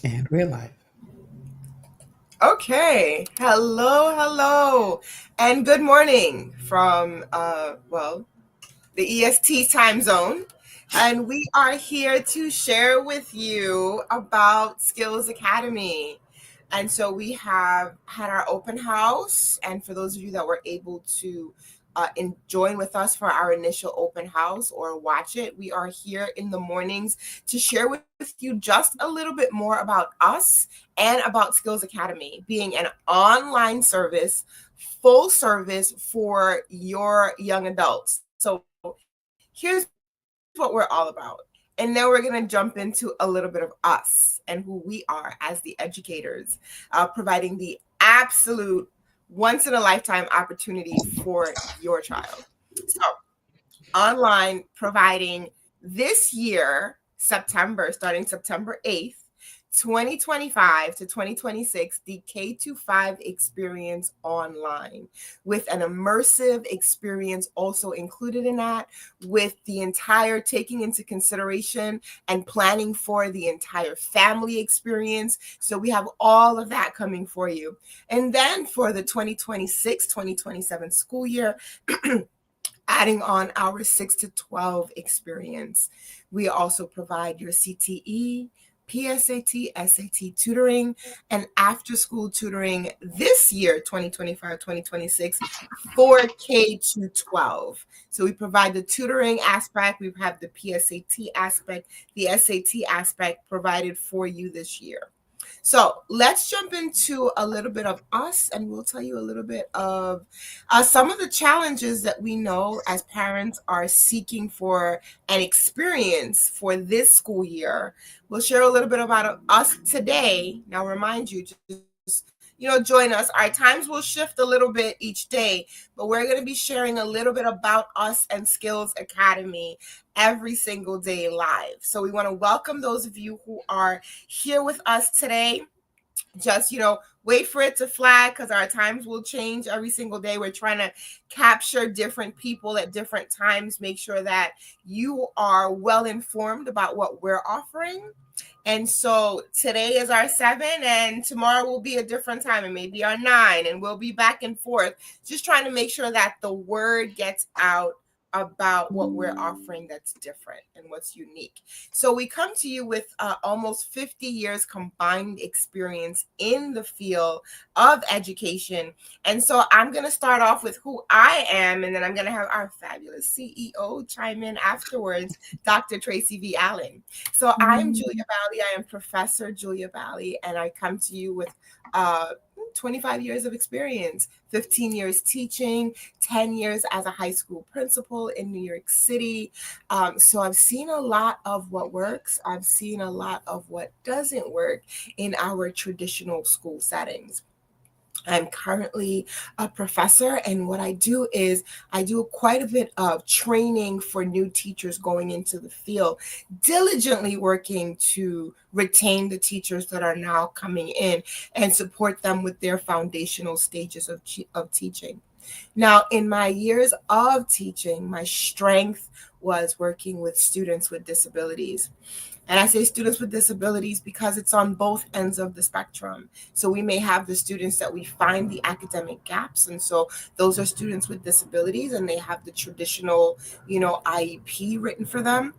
And we're live. Okay. Hello, and good morning from the EST time zone. And we are here to share with you about Skills Academy. And so we have had our open house, and for those of you that were able to join with us for our initial open house or watch it, we are here in the mornings to share with you just a little bit more about us and about Skills Academy being an online service, full service for your young adults. So here's what we're all about. And now we're going to jump into a little bit of us and who we are as the educators, providing the absolute once in a lifetime opportunity for your child. So, online providing this year, September, starting September 8th, 2025 to 2026, the K to 5 experience online with an immersive experience also included in that, with the entire taking into consideration and planning for the entire family experience. So we have all of that coming for you. And then for the 2026-2027 school year, adding on our 6 to 12 experience. We also provide your CTE, PSAT, SAT tutoring, and after school tutoring this year, 2025-2026, for K to 12. So we provide the tutoring aspect, we have the PSAT aspect, the SAT aspect provided for you this year. So let's jump into a little bit of us, and we'll tell you a little bit of some of the challenges that we know as parents are seeking for an experience for this school year. We'll share a little bit about us today. Now, remind you, just join us. Our times will shift a little bit each day, but we're going to be sharing a little bit about us and Skills Academy every single day live. So we want to welcome those of you who are here with us today. Just wait for it to flag, because our times will change every single day. We're trying to capture different people at different times, make sure that you are well informed about what we're offering. And so today is our 7, and tomorrow will be a different time, and maybe our 9, and we'll be back and forth, just trying to make sure that the word gets out about what we're offering that's different and what's unique. So we come to you with almost 50 years combined experience in the field of education. And so I'm going to start off with who I am, and then I'm going to have our fabulous CEO chime in afterwards, Dr. Tracy V. Allen. So I'm Julia Bally. I am Professor Julia Bally, and I come to you with 25 years of experience, 15 years teaching, 10 years as a high school principal in New York City. So I've seen a lot of what works. I've seen a lot of what doesn't work in our traditional school settings. I'm currently a professor, and what I do is I do quite a bit of training for new teachers going into the field, diligently working to retain the teachers that are now coming in and support them with their foundational stages of teaching. Now, in my years of teaching, my strength was working with students with disabilities. And I say students with disabilities because it's on both ends of the spectrum. So we may have the students that we find the academic gaps. And so those are students with disabilities, and they have the traditional, IEP written for them.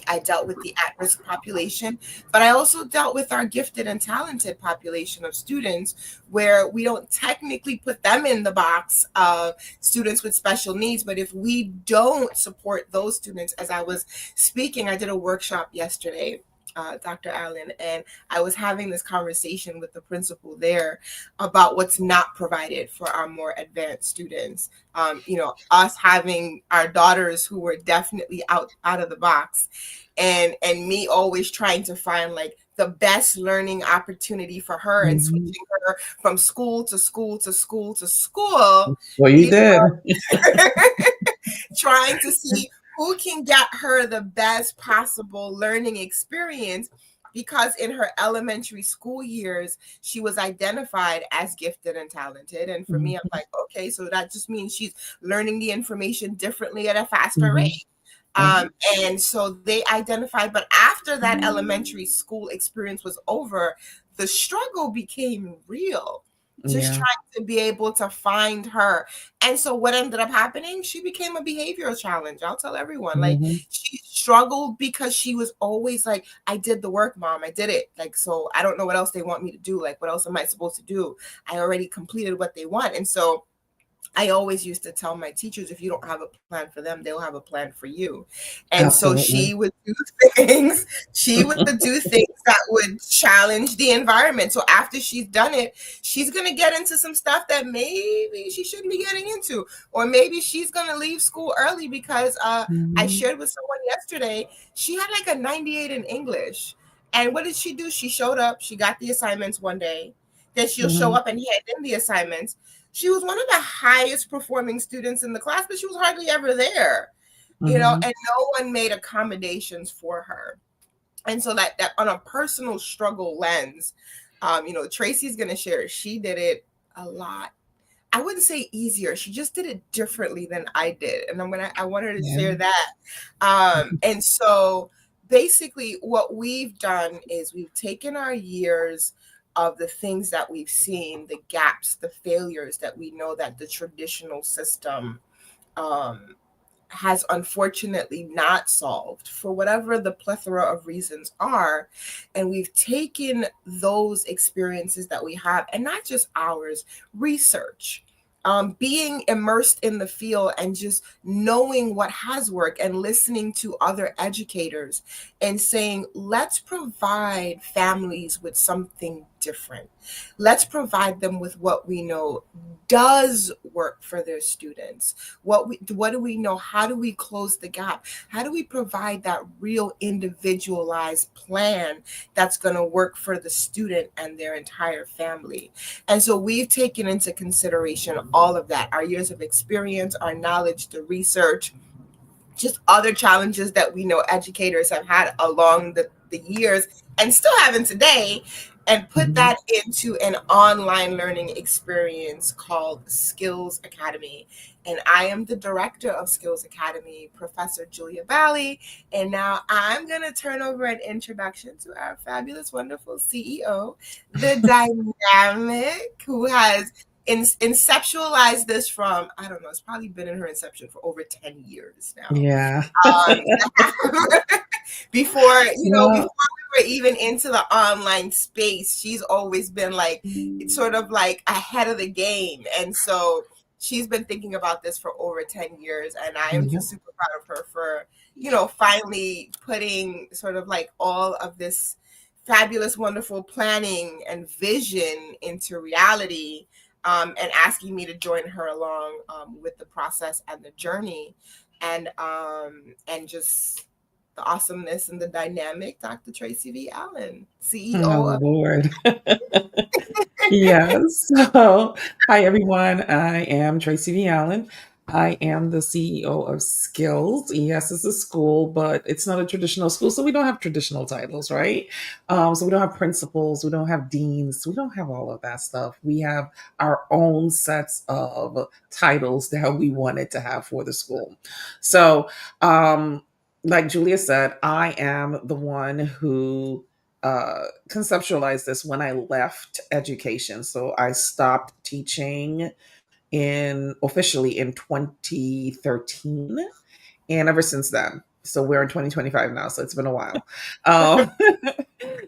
I dealt with the at-risk population, but I also dealt with our gifted and talented population of students, where we don't technically put them in the box of students with special needs. But if we don't support those students, as I was speaking, I did a workshop yesterday, Dr. Allen, and I was having this conversation with the principal there about what's not provided for our more advanced students. Us having our daughters who were definitely out of the box, and me always trying to find like the best learning opportunity for her, and Mhm. switching her from school to school to school to school, Well, you did. trying to see who can get her the best possible learning experience, because in her elementary school years, she was identified as gifted and talented. And for me, I'm Mhm. like, okay, so that just means she's learning the information differently at a faster Mhm. rate. Mhm. And so they identified, but after that elementary school experience was over, the struggle became real. Just Yeah. trying to be able to find her. And so what ended up happening, she became a behavioral challenge. I'll tell everyone. Like, Mhm. she struggled because she was always like, I did the work, mom. I did it. Like, so I don't know what else they want me to do. Like, what else am I supposed to do? I already completed what they want. And so I always used to tell my teachers, if you don't have a plan for them, they'll have a plan for you. And so Absolutely. she would do things, she would do things that would challenge the environment. So after she's done it, she's going to get into some stuff that maybe she shouldn't be getting into. Or maybe she's going to leave school early because I Mhm. shared with someone yesterday, she had like a 98 in English. And what did she do? She showed up, she got the assignments one day. Then she'll show Mhm. up and hand in the assignments. She was one of the highest performing students in the class, but she was hardly ever there, Mhm. and no one made accommodations for her. And so that on a personal struggle lens, Tracy's gonna share, she did it a lot. I wouldn't say easier. She just did it differently than I did. And I want her to Yeah. share that. And so basically what we've done is we've taken our years of the things that we've seen, the gaps, the failures that we know that the traditional system um, has unfortunately not solved for whatever the plethora of reasons are. And we've taken those experiences that we have, and not just ours, research. Being immersed in the field and just knowing what has worked and listening to other educators and saying, let's provide families with something different. Let's provide them with what we know does work for their students. What do we know? How do we close the gap? How do we provide that real individualized plan that's going to work for the student and their entire family? And so we've taken into consideration all of that, our years of experience, our knowledge, the research, just other challenges that we know educators have had along the years and still having today, and put Mhm. that into an online learning experience called Skills Academy. And I am the director of Skills Academy, Professor Julia Bally. And now I'm going to turn over an introduction to our fabulous, wonderful CEO, the dynamic, who has inceptualized this from, I don't know, it's probably been in her inception for over 10 years now. Yeah. Um, before, Yeah. before we were even into the online space, she's always been like, it's sort of like ahead of the game. And so she's been thinking about this for over 10 years. And I am Mhm. just super proud of her for, finally putting sort of like all of this fabulous, wonderful planning and vision into reality, and asking me to join her along, with the process and the journey, and just the awesomeness and the dynamic Dr. Tracy V. Allen, CEO Oh, of. Lord. Yes. So, hi everyone. I am Tracy V. Allen. I am the CEO of Skills. Yes, it's a school, but it's not a traditional school, so we don't have traditional titles, right? So we don't have principals, we don't have deans, we don't have all of that stuff. We have our own sets of titles that we wanted to have for the school. So, like Julia said, I am the one who conceptualized this when I left education. So I stopped teaching in officially in 2013, and ever since then. So we're in 2025 now, so it's been a while. Um,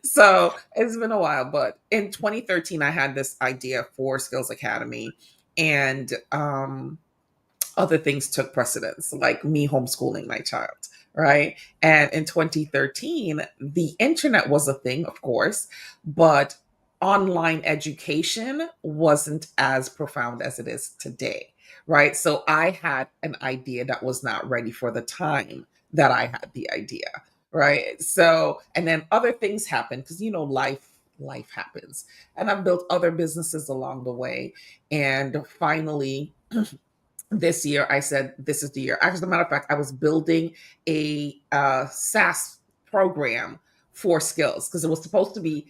so it's been a while, but in 2013, I had this idea for Skills Academy, and other things took precedence, like me homeschooling my child, right? And in 2013, the internet was a thing, of course, but online education wasn't as profound as it is today, right? So I had an idea that was not ready for the time that I had the idea, right? So, and then other things happened because, life happens. And I've built other businesses along the way. And finally, this year I said this is the year. As a matter of fact, I was building a SaaS program for skills because it was supposed to be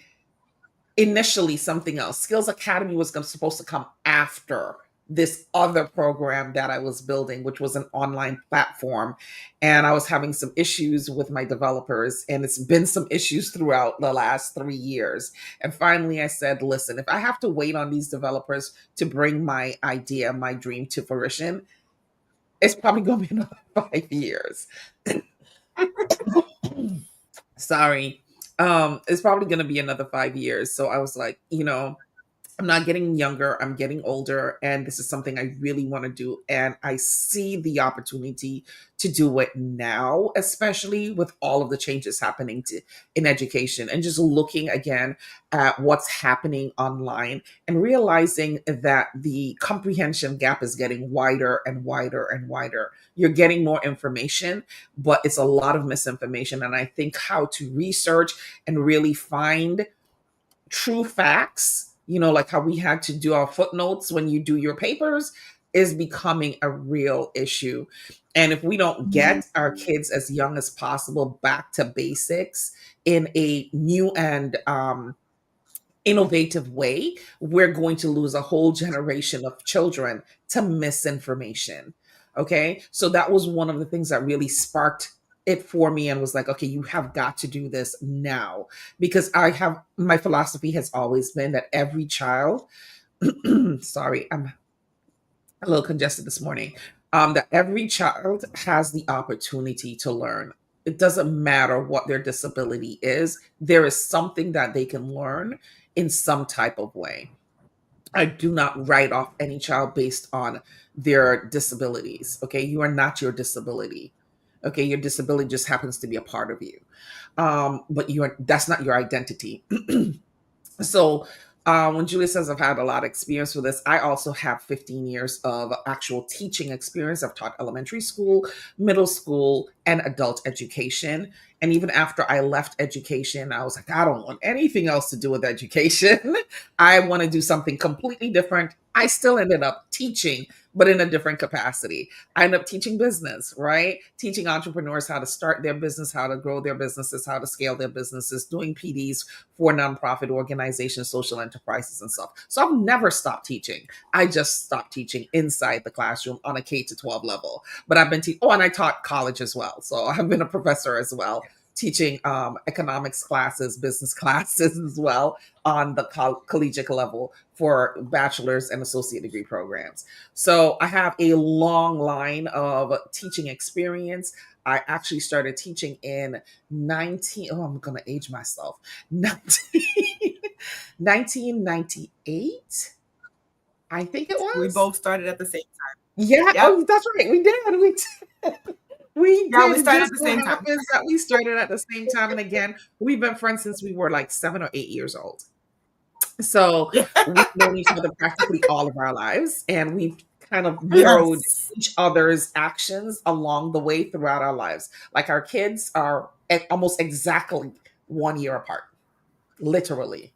initially something else. Skills Academy was supposed to come after this other program that I was building, which was an online platform. And I was having some issues with my developers, and it's been some issues throughout the last 3 years. And finally, I said, listen, if I have to wait on these developers to bring my idea, my dream to fruition, it's probably going to be another 5 years. Sorry. It's probably going to be another 5 years. So I was like, I'm not getting younger, I'm getting older, and this is something I really want to do. And I see the opportunity to do it now, especially with all of the changes happening in education, and just looking again at what's happening online and realizing that the comprehension gap is getting wider and wider and wider. You're getting more information, but it's a lot of misinformation. And I think how to research and really find true facts, like how we had to do our footnotes when you do your papers, is becoming a real issue. And if we don't get our kids as young as possible back to basics in a new and innovative way, we're going to lose a whole generation of children to misinformation. Okay. So that was one of the things that really sparked it for me and was like, okay, you have got to do this now. Because my philosophy has always been that every child, sorry, I'm a little congested this morning, that every child has the opportunity to learn. It doesn't matter what their disability is, there is something that they can learn in some type of way. I do not write off any child based on their disabilities. Okay. You are not your disability. Okay. Your disability just happens to be a part of you. But that's not your identity. So when Julia says I've had a lot of experience with this, I also have 15 years of actual teaching experience. I've taught elementary school, middle school, and adult education. And even after I left education, I was like, I don't want anything else to do with education. I want to do something completely different. I still ended up teaching, but in a different capacity. I ended up teaching business, right? Teaching entrepreneurs how to start their business, how to grow their businesses, how to scale their businesses, doing PDs for nonprofit organizations, social enterprises, and stuff. So I've never stopped teaching. I just stopped teaching inside the classroom on a K to 12 level. But I've been and I taught college as well. So I've been a professor as well, teaching economics classes, business classes as well on the collegiate level for bachelor's and associate degree programs. So I have a long line of teaching experience. I actually started teaching in I'm going to age myself, 1998, I think it We was. both started at the same time. Yeah. Yep. Oh, that's right. We did. We Yeah, we did. started Just at the so same time. happens that we started at the same time. And again, we've been friends since we were like 7 or 8 years old. So we've known each other practically all of our lives, and we've kind of mirrored Yes. each other's actions along the way throughout our lives. Like our kids are almost exactly 1 year apart, literally,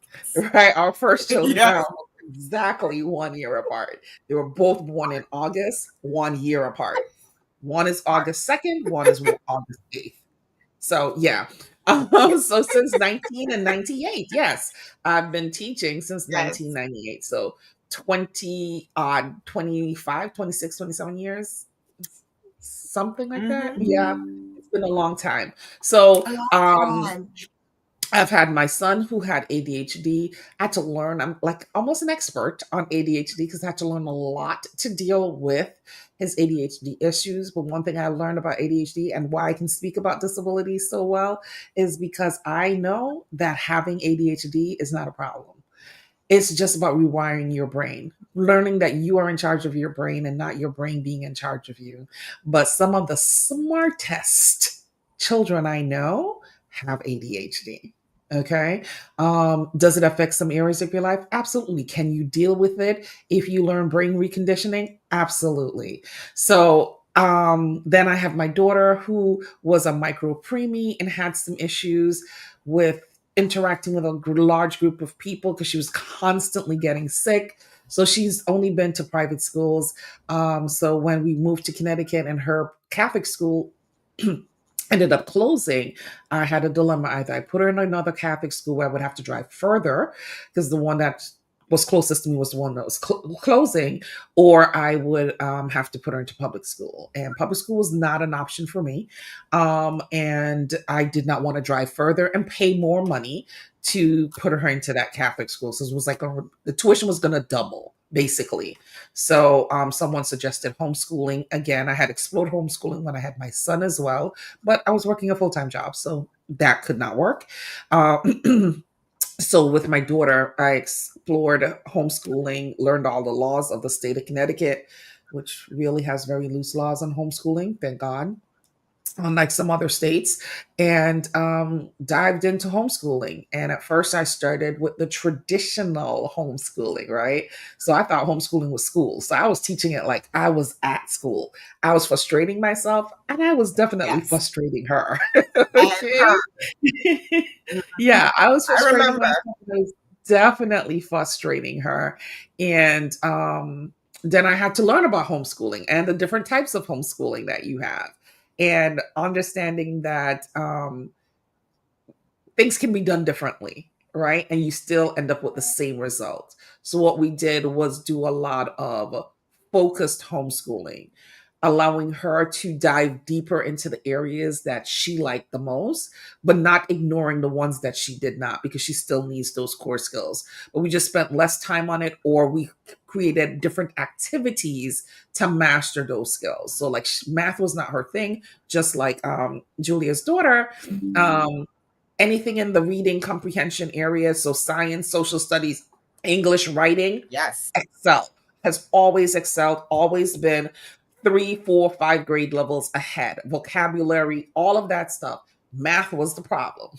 right? Our first children Yeah. are almost exactly 1 year apart. They were both born in August, 1 year apart. One is August 2nd, one is August 8th. So yeah. So since 1998, yes, I've been teaching since Yes. 1998. So 20 odd, 25, 26, 27 years, something like that. Yeah, it's been a long time. So A long time. I've had my son who had ADHD. I had to learn, I'm like almost an expert on ADHD because I had to learn a lot to deal with his ADHD issues. But one thing I learned about ADHD and why I can speak about disability so well is because I know that having ADHD is not a problem. It's just about rewiring your brain, learning that you are in charge of your brain and not your brain being in charge of you. But some of the smartest children I know have ADHD. Okay. Does it affect some areas of your life? Absolutely. Can you deal with it if you learn brain reconditioning? Absolutely. So then I have my daughter who was a micro preemie and had some issues with interacting with a large group of people because she was constantly getting sick. So she's only been to private schools. So when we moved to Connecticut and her Catholic school ended up closing, I had a dilemma. Either I put her in another Catholic school where I would have to drive further because the one that's was closest to me was the one that was closing, or I would have to put her into public school. And public school was not an option for me. And I did not want to drive further and pay more money to put her into that Catholic school. So it was like the tuition was going to double, basically. So someone suggested homeschooling. Again, I had explored homeschooling when I had my son as well, but I was working a full time job. So that could not work. Uh, so with my daughter, I explored homeschooling, learned all the laws of the state of Connecticut, which really has very loose laws on homeschooling, thank God, unlike some other states, and dived into homeschooling. And at first, I started with the traditional homeschooling, right? So I thought homeschooling was school. So I was teaching it like I was at school. I was frustrating myself, and I was definitely Yes. frustrating her. And Okay. her. Yeah, I was I frustrating remember. myself. I was definitely frustrating her. And then I had to learn about homeschooling and the different types of homeschooling that you have, and understanding that things can be done differently, right? And you still end up with the same result. So, what we did was do a lot of focused homeschooling, allowing her to dive deeper into the areas that she liked the most, but not ignoring the ones that she did not, because she still needs those core skills. But we just spent less time on it, or we created different activities to master those skills. So, like math was not her thing, just like Julia's daughter. Um, Anything in the reading comprehension area, so science, social studies, English, writing, Yes. excel, has always excelled, always been 3, 4, 5 grade levels ahead. Vocabulary, all of that stuff. Math was the problem,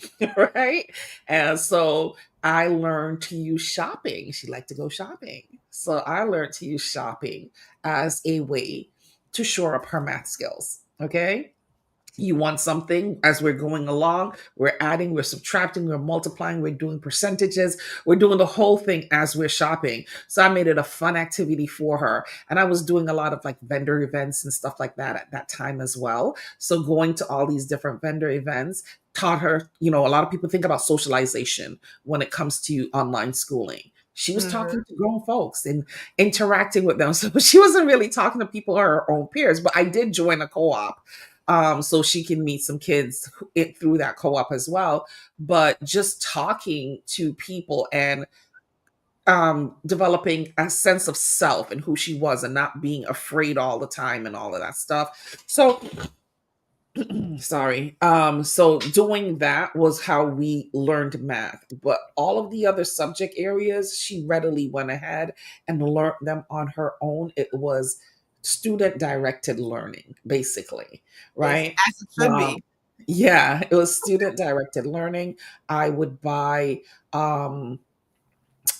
right? And so I learned to use shopping. She liked to go shopping. So I learned to use shopping as a way to shore up her math skills. Okay. You want something, as we're going along, we're adding, we're subtracting, we're multiplying, we're doing percentages, we're doing the whole thing as we're shopping. So I made it a fun activity for her. And I was doing a lot of like vendor events and stuff like that at that time as well. So going to all these different vendor events taught her, a lot of people think about socialization when it comes to online schooling. She was Hmm. talking to grown folks and interacting with them. So she wasn't really talking to people her own peers, but I did join a co-op, so she can meet some kids through that co-op as well. But just talking to people and developing a sense of self and who she was, and not being afraid all the time and all of that stuff. So sorry. So doing that was how we learned math. But all of the other subject areas, she readily went ahead and learned them on her own. It was student directed learning, basically, Yes, right? as it should Um, be. yeah, it was student directed learning. I would buy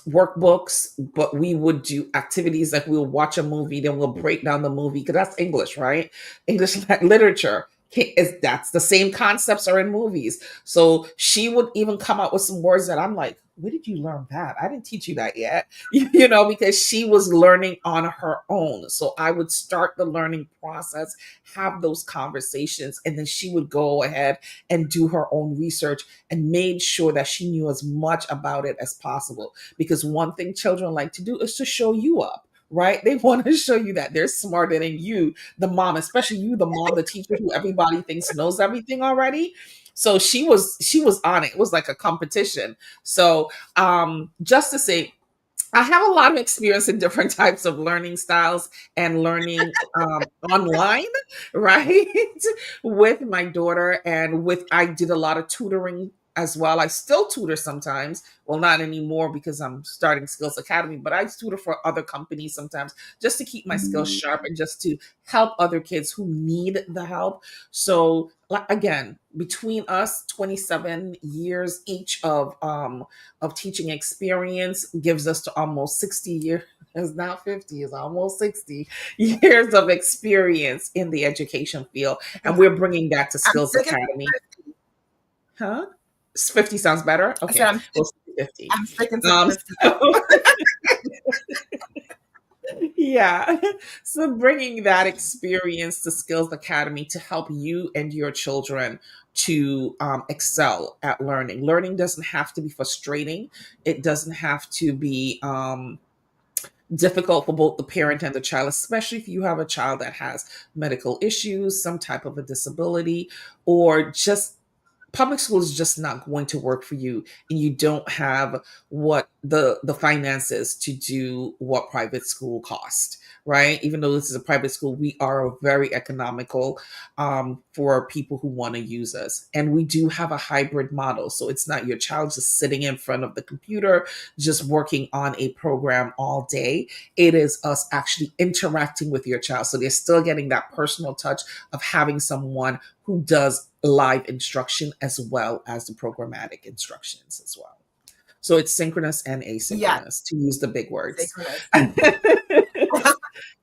workbooks, but we would do activities like we'll watch a movie, then we'll break down the movie, because that's English, right? English literature is, that's the same concepts are in movies. So she would even come out with some words that I'm like, where did you learn that? I didn't teach you that yet. Because she was learning on her own. So I would start the learning process, have those conversations, and then she would go ahead and do her own research and made sure that she knew as much about it as possible, because one thing children like to do is to show you up, right? They want to show you that they're smarter than you, the mom, especially you, the mom, the teacher, who everybody thinks knows everything already. So she was on it. It was like a competition. So just to say, I have a lot of experience in different types of learning styles and learning online, right? With my daughter, and I did a lot of tutoring as well. I still tutor sometimes. Well, not anymore because I'm starting Skills Academy, but I tutor for other companies sometimes, just to keep my skills sharp and just to help other kids who need the help. So again, between us, 27 years each of teaching experience gives us to almost 60 years. It's not 50, it's almost 60 years of experience in the education field. And we're bringing that to I'm Skills sticking to Academy. 50. Huh? 50 sounds better? I said Okay. Well, 50. I'm sticking to the 50 So, though. Yeah. So bringing that experience to Skills Academy to help you and your children to excel at learning. Learning doesn't have to be frustrating. It doesn't have to be difficult for both the parent and the child, especially if you have a child that has medical issues, some type of a disability, or just public school is just not going to work for you, and you don't have what the finances to do what private school cost, right? Even though this is a private school, we are very economical for people who want to use us, and we do have a hybrid model. So it's not your child just sitting in front of the computer just working on a program all day. It is us actually interacting with your child, so they're still getting that personal touch of having someone who does live instruction as well as the programmatic instructions as well. So it's synchronous and Yeah, asynchronous, to use the big words. synchronous.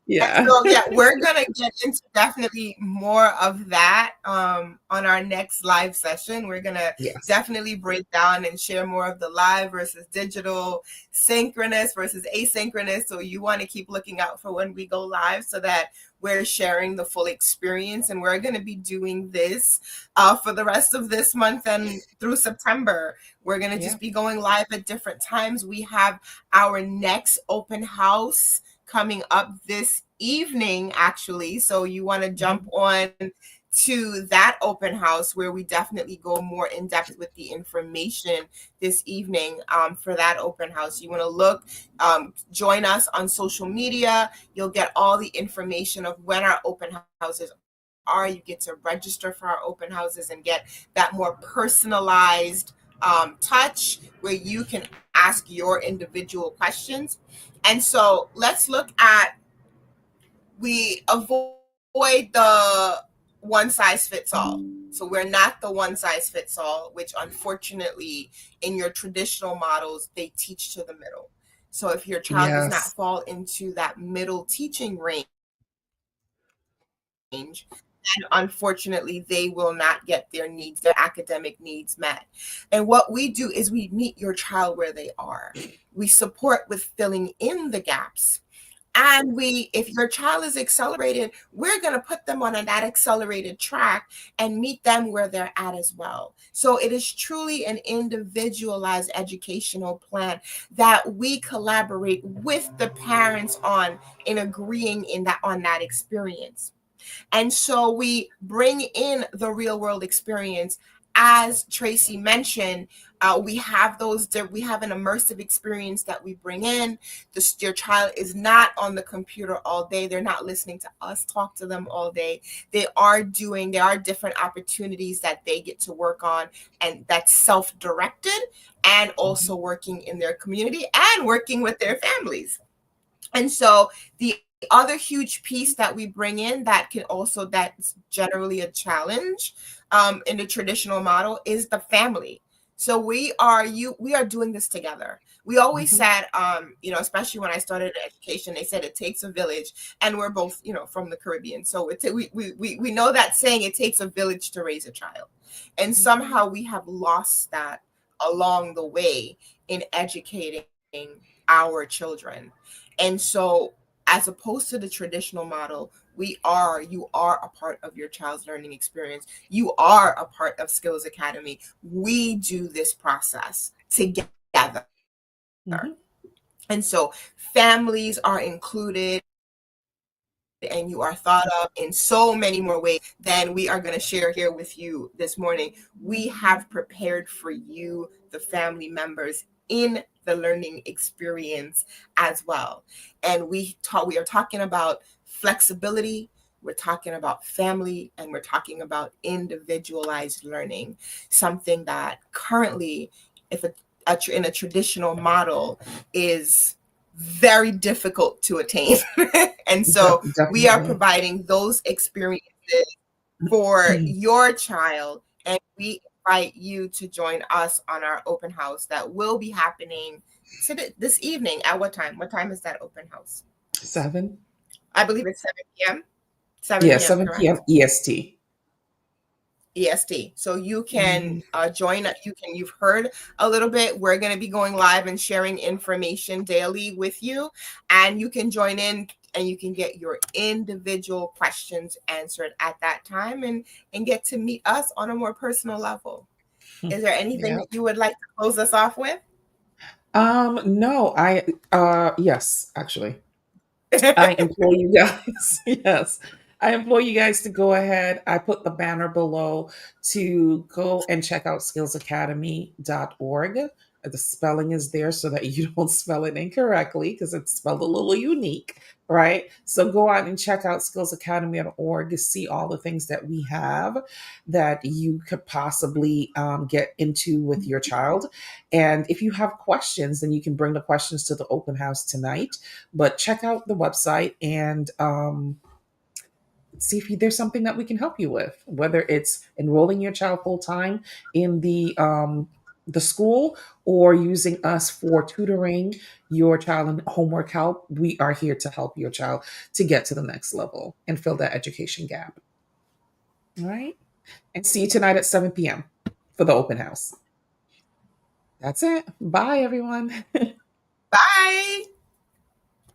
Yeah. So yeah, we're gonna get into definitely more of that on our next live session. We're gonna Yes. definitely break down and share more of the live versus digital, synchronous versus asynchronous. So you want to keep looking out for when we go live so that we're sharing the full experience. And we're gonna be doing this for the rest of this month and through September. We're gonna Yeah. just be going live at different times. We have our next open house coming up this evening, actually. So you want to jump on to that open house where we definitely go more in depth with the information this evening for that open house. You want to look, join us on social media. You'll get all the information of when our open houses are. You get to register for our open houses and get that more personalized touch where you can ask your individual questions. And so let's look at, we avoid the one size fits all. So we're not the one size fits all, which unfortunately in your traditional models, they teach to the middle. So if your child does not Yes. fall into that middle teaching range, and unfortunately they will not get their needs, their academic needs met. And what we do is we meet your child where they are. We support with filling in the gaps. And if your child is accelerated, we're going to put them on that accelerated track and meet them where they're at as well. So it is truly an individualized educational plan that we collaborate with the parents on, in agreeing on that experience. And so we bring in the real world experience. As Tracy mentioned, we have an immersive experience that we bring in. Your child is not on the computer all day. They're not listening to us talk to them all day. There are different opportunities that they get to work on, and that's self-directed, and also working in their community and working with their families. And so the other huge piece that we bring in that's generally a challenge in the traditional model is the family. So we are doing this together. We always said, especially when I started education, they said it takes a village, and we're both, from the Caribbean. So we know that saying, it takes a village to raise a child. And somehow we have lost that along the way in educating our children. And so, as opposed to the traditional model, you are a part of your child's learning experience. You are a part of Skills Academy. We do this process together. And so families are included, and you are thought of in so many more ways than we are going to share here with you this morning. We have prepared for you, the family members, in the learning experience as well. And we are talking about flexibility, we're talking about family, and we're talking about individualized learning, something that currently, in a traditional model, is very difficult to attain. And so we are providing those experiences for your child, and we invite you to join us on our open house that will be happening this evening. At what time? What time is that open house? 7. I believe it's 7 p.m. 7 Yeah, p.m., 7 p.m. correct? EST. EST. So you Mhm. can join. You've heard a little bit. We're going to be going live and sharing information daily with you, and you can join in and you can get your individual questions answered at that time, and get to meet us on a more personal level. Is there anything Yeah. that you would like to close us off with? No, yes, actually. I implore you guys, yes, I implore you guys to go ahead. I put the banner below to go and check out skillsacademy.org. The spelling is there so that you don't spell it incorrectly because it's spelled a little unique, right? So go out and check out skillsacademy.org to see all the things that we have that you could possibly get into with your child. And if you have questions, then you can bring the questions to the open house tonight, but check out the website and see if there's something that we can help you with, whether it's enrolling your child full time in the school or using us for tutoring your child in homework help. We are here to help your child to get to the next level and fill that education gap. All right. And see you tonight at 7 p.m. for the open house. That's it. Bye, everyone. Bye.